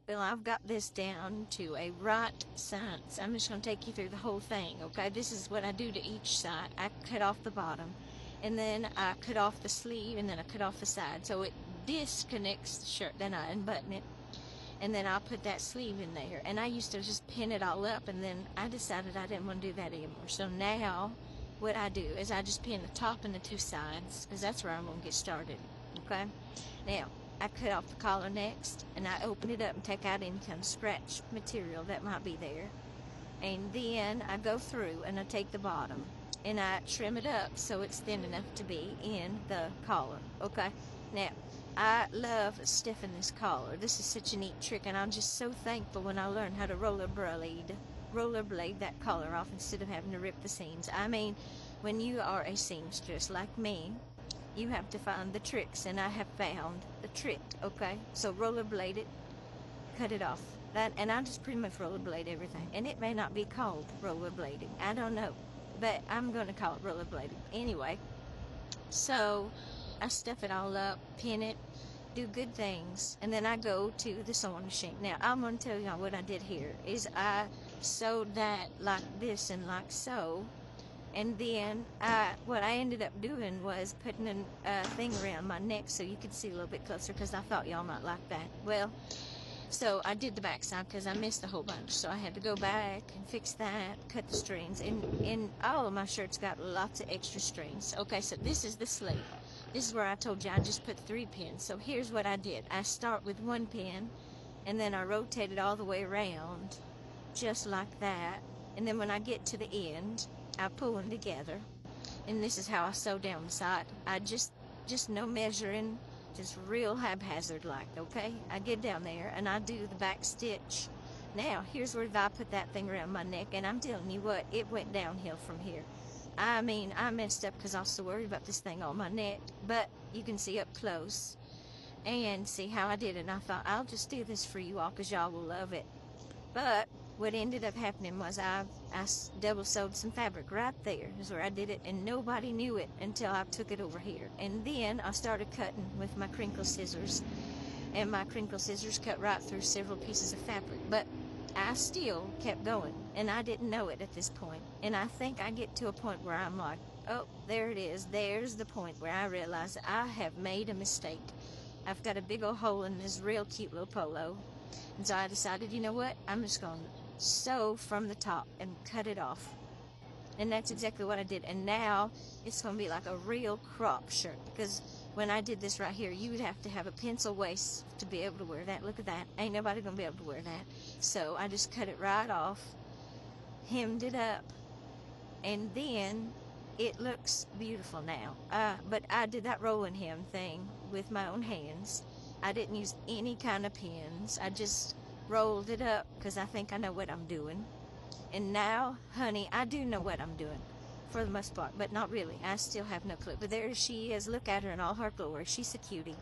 Well, I've got this down to a right science. I'm just going to take you through the whole thing, okay? This is what I do to each side. I cut off the bottom, and then I cut off the sleeve, and then I cut off the side. So it disconnects the shirt. Then I unbutton it, and then I'll put that sleeve in there. And I used to just pin it all up, and then I decided I didn't want to do that anymore. So now what I do is I just pin the top and the two sides, because that's where I'm going to get started, okay? Now, I cut off the collar next, and I open it up and take out any kind of scratch material that might be there. And then I go through and I take the bottom and I trim it up so it's thin enough to be in the collar. Okay, now I love stiffing this collar. This is such a neat trick, and I'm just so thankful when I learned how to rollerblade that collar off instead of having to rip the seams. I mean, when you are a seamstress like me, you have to find the tricks, and I have found the trick. Okay, so rollerblade it, cut it off. That, and I just pretty much rollerblade everything, and it may not be called rollerblading, I don't know, but I'm going to call it rollerblading anyway. So I stuff it all up, pin it, do good things, and then I go to the sewing machine. Now I'm going to tell y'all what I did here is I sewed that like this and like so. And then what I ended up doing was putting a thing around my neck so you could see a little bit closer, because I thought y'all might like that. Well, so I did the back side because I missed a whole bunch. So I had to go back and fix that, cut the strings. And all of my shirts got lots of extra strings. Okay, so this is the sleeve. This is where I told you I just put 3 pins. So here's what I did. I start with 1 pin, and then I rotate it all the way around, just like that. And then when I get to the end, I pull them together, and this is how I sew down the side. I just no measuring, just real haphazard like, okay? I get down there and I do the back stitch. Now, here's where I put that thing around my neck, and I'm telling you what, it went downhill from here. I mean, I messed up because I was so worried about this thing on my neck, but you can see up close and see how I did it. And I thought, I'll just do this for you all because y'all will love it. But what ended up happening was I double sewed some fabric right there is where I did it, and nobody knew it until I took it over here. And then I started cutting with my crinkle scissors, and my crinkle scissors cut right through several pieces of fabric, but I still kept going, and I didn't know it at this point. And I think I get to a point where I'm like, oh, there it is. There's the point where I realize that I have made a mistake. I've got a big old hole in this real cute little polo. And so I decided, you know what, I'm just going to sew from the top and cut it off. And that's exactly what I did. And now it's going to be like a real crop shirt, because when I did this right here, you would have to have a pencil waist to be able to wear that. Look at that. Ain't nobody going to be able to wear that. So I just cut it right off, hemmed it up, and then it looks beautiful now. But I did that roll and hem thing with my own hands. I didn't use any kind of pins. I just rolled it up because I think I know what I'm doing. And now, honey, I do know what I'm doing for the most part, but not really. I still have no clue. But there she is. Look at her in all her glory. She's a cutie.